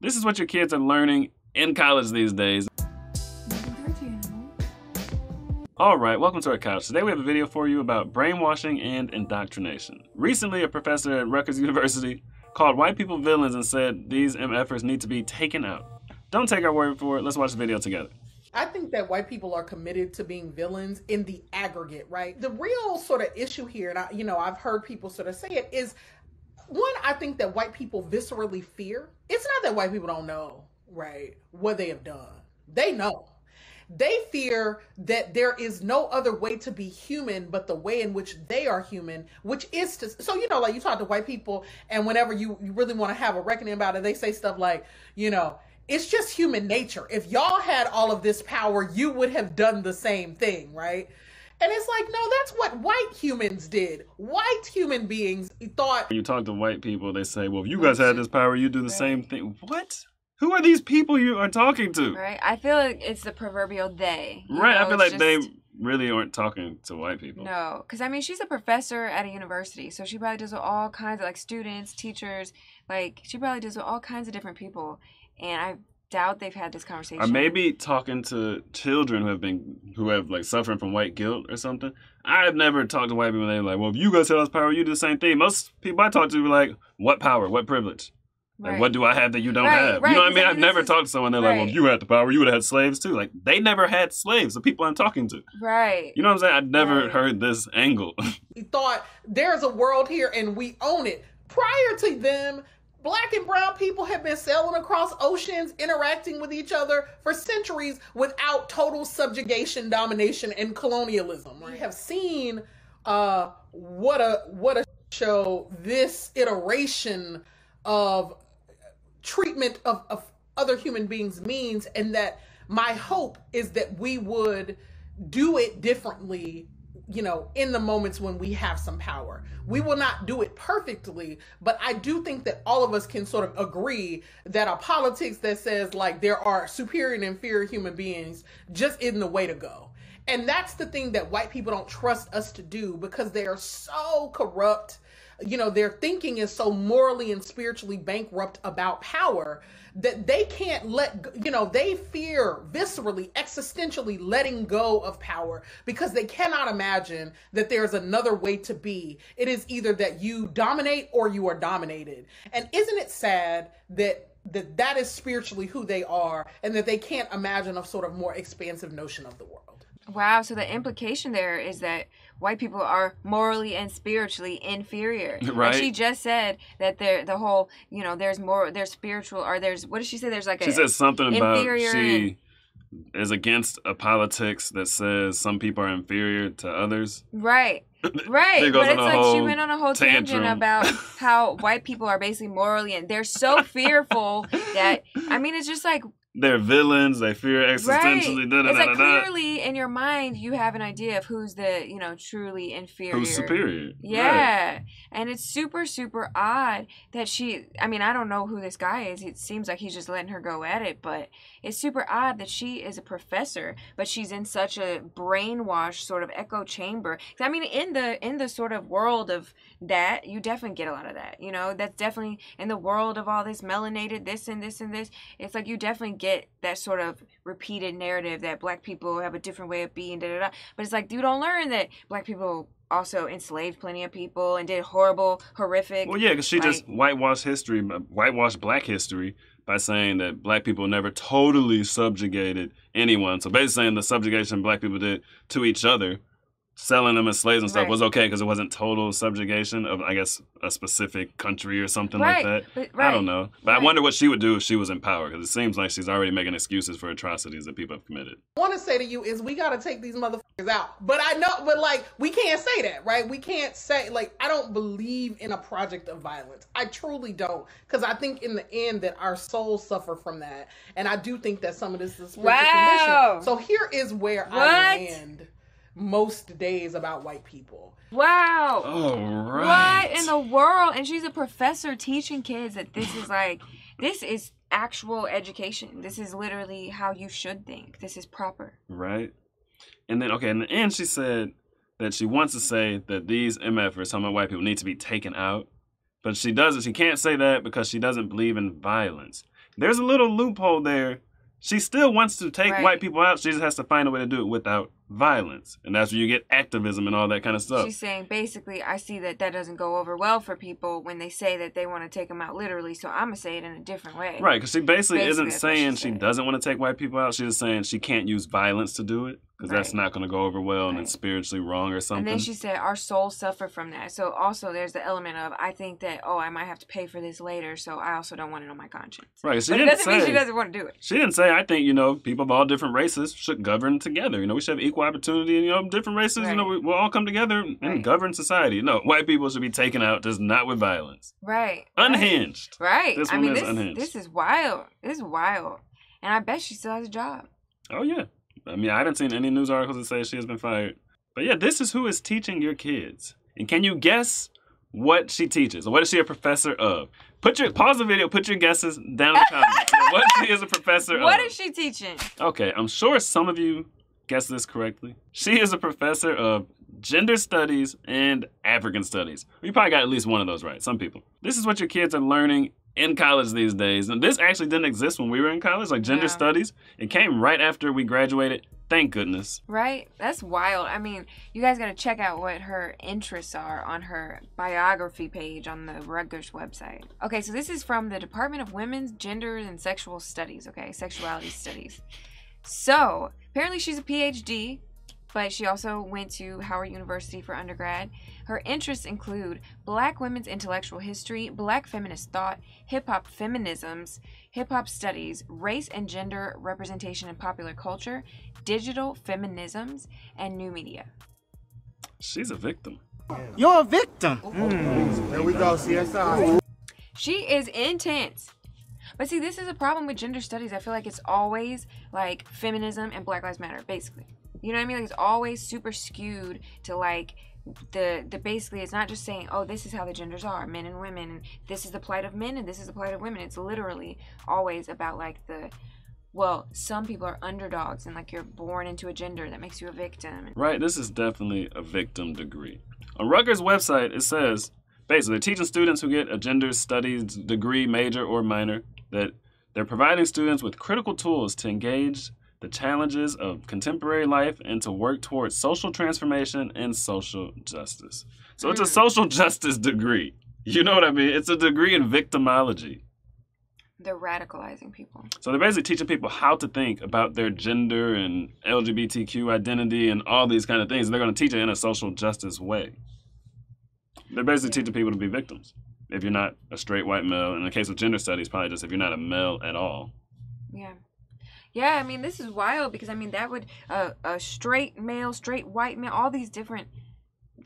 This is what your kids are learning in college these days. Alright, welcome to our couch. Today we have a video for you about brainwashing and indoctrination. Recently, a professor at Rutgers University called white people villains and said these MFers need to be taken out. Don't take our word for it, let's watch the video together. I think that white people are committed to being villains in the aggregate, right? The real sort of issue here, and I've heard people sort of say it, is one, I think that white people viscerally fear. It's not that white people don't know, right, what they have done. They know. They fear that there is no other way to be human but the way in which they are human, which is to, so, like you talk to white people and whenever you really want to have a reckoning about it, they say stuff like, it's just human nature. If y'all had all of this power, you would have done the same thing, right? And it's like, no, that's what white humans did. White human beings thought. When you talk to white people, they say, well, if you guys had this power, you do the same thing. What? Who are these people you are talking to? Right. I feel like it's the proverbial they. Right. I feel like they really aren't talking to white people. No. Because, she's a professor at a university. So she probably deals with all kinds of, students, teachers. She probably deals with all kinds of different people. And I doubt they've had this conversation. Or maybe talking to children who have suffering from white guilt or something. I've never talked to white people and they're like, well, if you guys have this power, you do the same thing. Most people I talk to are like, what power? What privilege? Like, what do I have that you don't have? Right. You know what I mean? I've never talked to someone, they're like, well, if you had the power, you would have had slaves too. Like, they never had slaves, the people I'm talking to. Right. You know what I'm saying? I've never heard this angle. We thought there's a world here and we own it. Prior to them, Black and brown people have been sailing across oceans, interacting with each other for centuries without total subjugation, domination, and colonialism. We have seen what a show this iteration of treatment of other human beings means, and that my hope is that we would do it differently, in the moments when we have some power. We will not do it perfectly, but I do think that all of us can sort of agree that a politics that says there are superior and inferior human beings just isn't the way to go. And that's the thing that white people don't trust us to do because they are so corrupt. Their thinking is so morally and spiritually bankrupt about power that they can't they fear viscerally, existentially letting go of power because they cannot imagine that there's another way to be. It is either that you dominate or you are dominated. And isn't it sad that is spiritually who they are and that they can't imagine a sort of more expansive notion of the world? Wow, so the implication there is that white people are morally and spiritually inferior. Right. And she just said that there's spiritual, or what did she say? She said something about she is against a politics that says some people are inferior to others. Right. Right. But it's she went on a whole tangent about how white people are basically morally, and they're so fearful that, it's just they're villains. They fear existentially. Right. It's clearly in your mind you have an idea of who's the truly inferior, who's superior. Yeah, right. And it's super super odd that she. I don't know who this guy is. It seems like he's just letting her go at it, but it's super odd that she is a professor, but she's in such a brainwashed sort of echo chamber. In the sort of world of that, you definitely get a lot of that. That's definitely in the world of all this melanated this and this and this. It's you definitely get that sort of repeated narrative that Black people have a different way of being, but it's you don't learn that Black people also enslaved plenty of people and did horrific. Well, yeah, because she just whitewashed Black history by saying that Black people never totally subjugated anyone. So basically saying the subjugation Black people did to each other, selling them as slaves and stuff, was okay because it wasn't total subjugation of, I guess, a specific country or something like that. I don't know. But I wonder what she would do if she was in power, because it seems like she's already making excuses for atrocities that people have committed. What I want to say to you is we got to take these motherfuckers out. But we can't say that, right? We can't say, I don't believe in a project of violence. I truly don't. Because I think in the end that our souls suffer from that. And I do think that some of this is spiritual condition. So here is where I land most days about white people. Wow. All right. What in the world? And she's a professor teaching kids that this is this is actual education. This is literally how you should think. This is proper. Right. And then, in the end, she said that she wants to say that these MFers, some of white people, need to be taken out. But she can't say that because she doesn't believe in violence. there's a little loophole there. She still wants to take white people out. She just has to find a way to do it without violence. And that's where you get activism and all that kind of stuff. She's saying, basically, I see that doesn't go over well for people when they say that they want to take them out literally, so I'm going to say it in a different way. Right, because she basically isn't saying she doesn't want to take white people out. She's just saying she can't use violence to do it, because that's not going to go over well and it's spiritually wrong or something. And then she said, our souls suffer from that. So also there's the element of, I think that, I might have to pay for this later, so I also don't want it on my conscience. Right. But it doesn't mean she doesn't want to do it. She didn't say, I think, people of all different races should govern together. We should have equal opportunity and, different races, we'll all come together and govern society. No, white people should be taken out, just not with violence. Right. Unhinged. Right. This one is unhinged. This is wild. This is wild. And I bet she still has a job. Oh, yeah. I haven't seen any news articles that say she has been fired. But yeah, this is who is teaching your kids. And can you guess what she teaches? Or what is she a professor of? Pause the video, put your guesses down in the comments. What she is a professor of. What is she teaching? Okay, I'm sure some of you guessed this correctly. She is a professor of gender studies and African studies. You probably got at least one of those right, some people. This is what your kids are learning in college these days. And this actually didn't exist when we were in college, like gender studies. It came right after we graduated. Thank goodness. Right? That's wild. You guys got to check out what her interests are on her biography page on the Rutgers website. Okay, so this is from the Department of Women's, Gender, and Sexual Studies, Sexuality Studies. So, apparently she's a PhD, but she also went to Howard University for undergrad. Her interests include Black women's intellectual history, Black feminist thought, hip-hop feminisms, hip-hop studies, race and gender representation in popular culture, digital feminisms, and new media. She's a victim. You're a victim. There we go, CSI. She is intense. But see, this is a problem with gender studies. I feel like it's always like feminism and Black Lives Matter, basically. You know what I mean? Like, it's always super skewed to like the basically, it's not just saying, oh, this is how the genders are, men and women, and this is the plight of men and this is the plight of women. It's literally always about like some people are underdogs and like you're born into a gender that makes you a victim. Right, this is definitely a victim degree. On Rutgers' website, it says, basically, they're teaching students who get a gender studies degree, major or minor, that they're providing students with critical tools to engage the challenges of contemporary life and to work towards social transformation and social justice. So it's a social justice degree. You know what I mean? It's a degree in victimology. They're radicalizing people. So they're basically teaching people how to think about their gender and LGBTQ identity and all these kind of things. And they're going to teach it in a social justice way. They're basically teaching people to be victims. If you're not a straight white male, in the case of gender studies, probably just if you're not a male at all. Yeah. Yeah, this is wild because, that would, a straight male, straight white male, all these different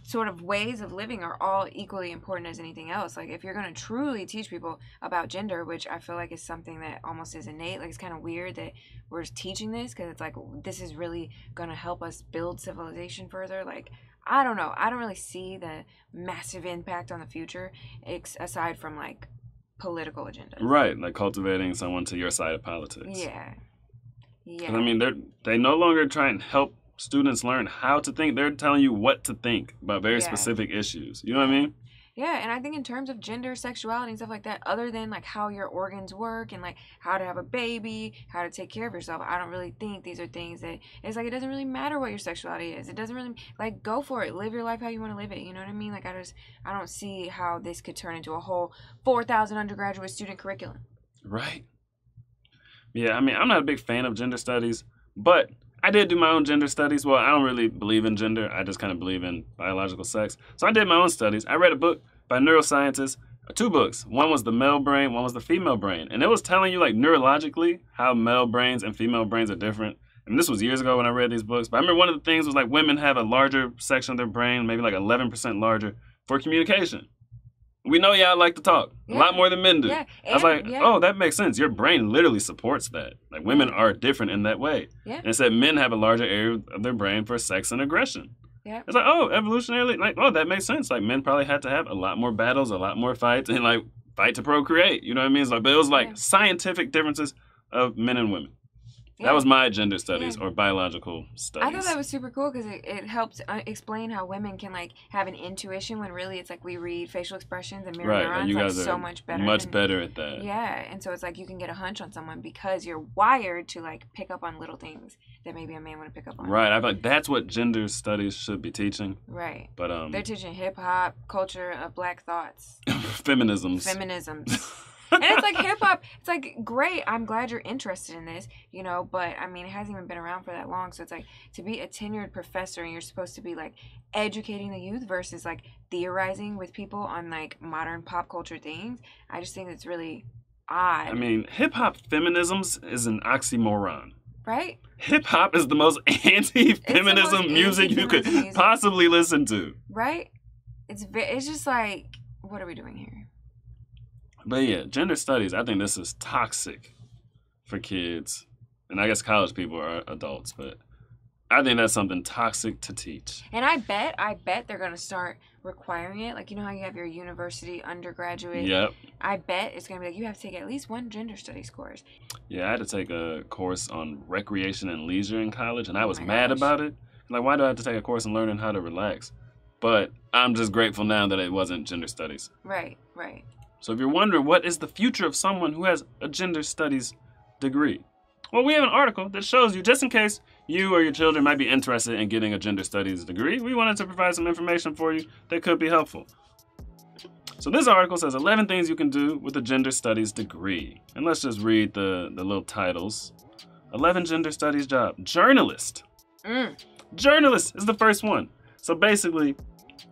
sort of ways of living are all equally important as anything else. Like, if you're going to truly teach people about gender, which I feel like is something that almost is innate, like, it's kind of weird that we're teaching this because it's like, this is really going to help us build civilization further. Like, I don't know. I don't really see the massive impact on the future aside from, like, political agendas. Right, like cultivating someone to your side of politics. Yeah. Yeah. They no longer try and help students learn how to think. They're telling you what to think about very specific issues. You know what I mean? Yeah, and I think in terms of gender, sexuality, and stuff like that, other than like how your organs work and like how to have a baby, how to take care of yourself, I don't really think these are things that it's like it doesn't really matter what your sexuality is. It doesn't really like go for it, live your life how you want to live it. You know what I mean? Like I don't see how this could turn into a whole 4,000 undergraduate student curriculum. Right. Yeah, I'm not a big fan of gender studies, but I did do my own gender studies. Well, I don't really believe in gender. I just kind of believe in biological sex. So I did my own studies. I read a book by neuroscientists, 2 books. One was the male brain, one was the female brain. And it was telling you, like, neurologically how male brains and female brains are different. And this was years ago when I read these books. But I remember one of the things was, like, women have a larger section of their brain, maybe like 11% larger, for communication. We know y'all like to talk a lot more than men do. Yeah. I was like, oh, that makes sense. Your brain literally supports that. Like, women are different in that way. Yeah. And it said men have a larger area of their brain for sex and aggression. Yeah. It's like, oh, evolutionarily, like, oh, that makes sense. Like, men probably had to have a lot more battles, a lot more fights, and, like, fight to procreate. You know what I mean? It's like, but it was, like, scientific differences of men and women. That was my gender studies or biological studies. I thought that was super cool because it helps explain how women can like have an intuition when really it's like we read facial expressions and mirror neurons. You guys like, are so much better. Much better at that. Yeah, and so it's like you can get a hunch on someone because you're wired to like pick up on little things that maybe a man wouldn't pick up on. Right. I feel like that's what gender studies should be teaching. Right. But they're teaching hip hop, culture of black thoughts. Feminisms. And it's like hip hop, it's like, great, I'm glad you're interested in this, you know, but I mean, it hasn't even been around for that long. So it's like to be a tenured professor and you're supposed to be like educating the youth versus like theorizing with people on like modern pop culture things. I just think it's really odd. I mean, hip hop feminisms is an oxymoron. Right? Hip hop is the most anti-feminism music you could possibly listen to. Right? It's just like, what are we doing here? But yeah, gender studies, I think this is toxic for kids. And I guess college people are adults, but I think that's something toxic to teach. And I bet they're going to start requiring it. Like, you know how you have your university undergraduate? Yep. I bet it's going to be like, you have to take at least one gender studies course. Yeah, I had to take a course on recreation and leisure in college, and I was mad about it. Like, why do I have to take a course on learning how to relax? But I'm just grateful now that it wasn't gender studies. Right, right. So if you're wondering what is the future of someone who has a gender studies degree, well, we have an article that shows you, just in case you or your children might be interested in getting a gender studies degree, we wanted to provide some information for you that could be helpful. So this article says 11 things you can do with a gender studies degree. And let's just read the little titles. 11 gender studies job. Journalist. Journalist is the first one. So basically,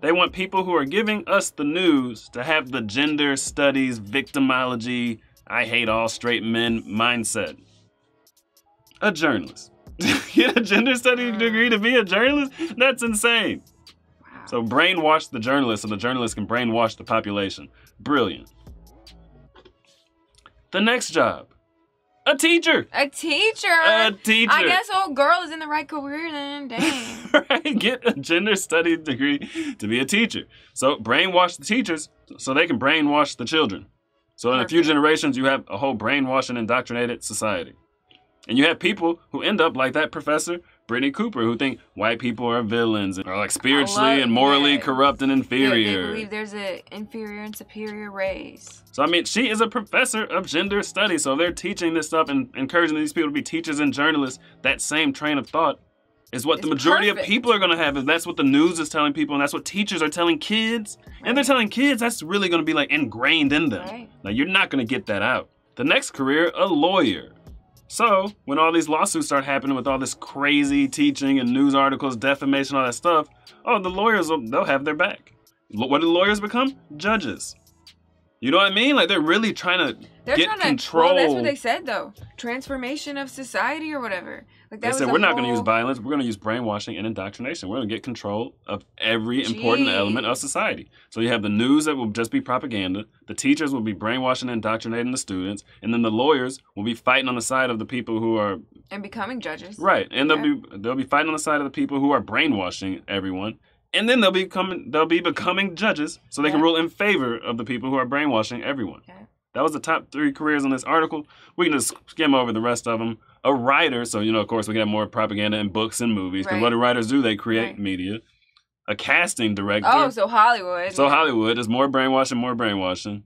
they want people who are giving us the news to have the gender studies, victimology, I hate all straight men mindset. A journalist. Get a gender studies degree to be a journalist? That's insane. Wow. So brainwash the journalist so the journalist can brainwash the population. Brilliant. The next job. A teacher. A teacher. A teacher. I guess old girl is in the right career then. Dang. Right? Get a gender studies degree to be a teacher. So brainwash the teachers so they can brainwash the children. So in a few generations, you have a whole brainwashed and indoctrinated society. And you have people who end up like that professor, Brittney Cooper, who think white people are villains and are like spiritually and morally corrupt and inferior. They believe there's an inferior and superior race. So, I mean, she is a professor of gender studies. So if they're teaching this stuff and encouraging these people to be teachers and journalists, that same train of thought is what the majority of people are going to have. And that's what the news is telling people. And that's what teachers are telling kids. Right. And they're telling kids that's really going to be like ingrained in them. Right. Now, you're not going to get that out. The next career, a lawyer. So, when all these lawsuits start happening with all this crazy teaching and news articles, defamation, all that stuff, oh, the lawyers, they'll have their back. What do lawyers become? Judges. You know what I mean? Like, they're really trying to get control. Well, that's what they said, though. Transformation of society or whatever. Like, that they said, we're not going to use violence. We're going to use brainwashing and indoctrination. We're going to get control of every important element of society. So you have the news that will just be propaganda. The teachers will be brainwashing and indoctrinating the students. And then the lawyers will be fighting on the side of the people who are... And becoming judges. Right. And they'll be fighting on the side of the people who are brainwashing everyone. And then they'll be becoming judges so they can rule in favor of the people who are brainwashing everyone. Yeah. That was the top 3 careers in this article. We can just skim over the rest of them. A writer, so, you know, of course, we can have more propaganda in books and movies. Because what do writers do? They create media. A casting director. Oh, so Hollywood. So Hollywood is more brainwashing.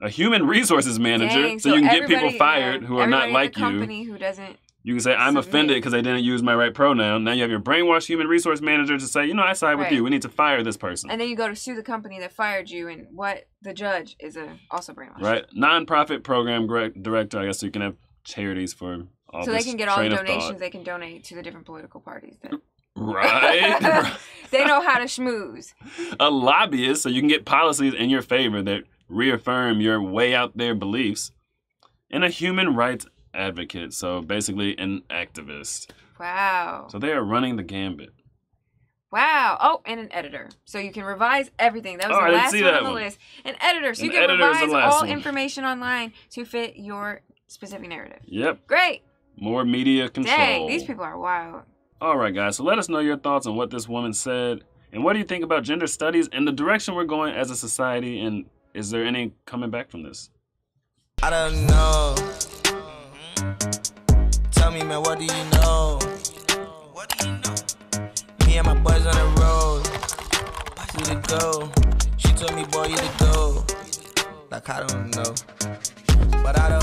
A human resources manager, so you can get people fired who are not like you. Company who doesn't. You can say, I'm offended because they didn't use my right pronoun. Now you have your brainwashed human resource manager to say, you know, I side with you. We need to fire this person. And then you go to sue the company that fired you, and the judge is also brainwashed. Right. Nonprofit program director, I guess, so you can have charities for all so this they can get all the donations they can donate to the different political parties. Right. They know how to schmooze. A lobbyist, so you can get policies in your favor that reaffirm your way out there beliefs. And a human rights advocate, so basically an activist. Wow. So they are running the gambit. Wow. Oh, and an editor. So you can revise everything. That was the last one on the list. An editor. So you can revise all information online to fit your specific narrative. Yep. Great. More media control. Dang, these people are wild. All right, guys. So let us know your thoughts on what this woman said. And what do you think about gender studies and the direction we're going as a society? And is there any coming back from this? I don't know. Tell me me, man, what do you know? What do you know? Me and my boys on the road. We the go. She told me, boy, you the go. Like, I don't know. But I don't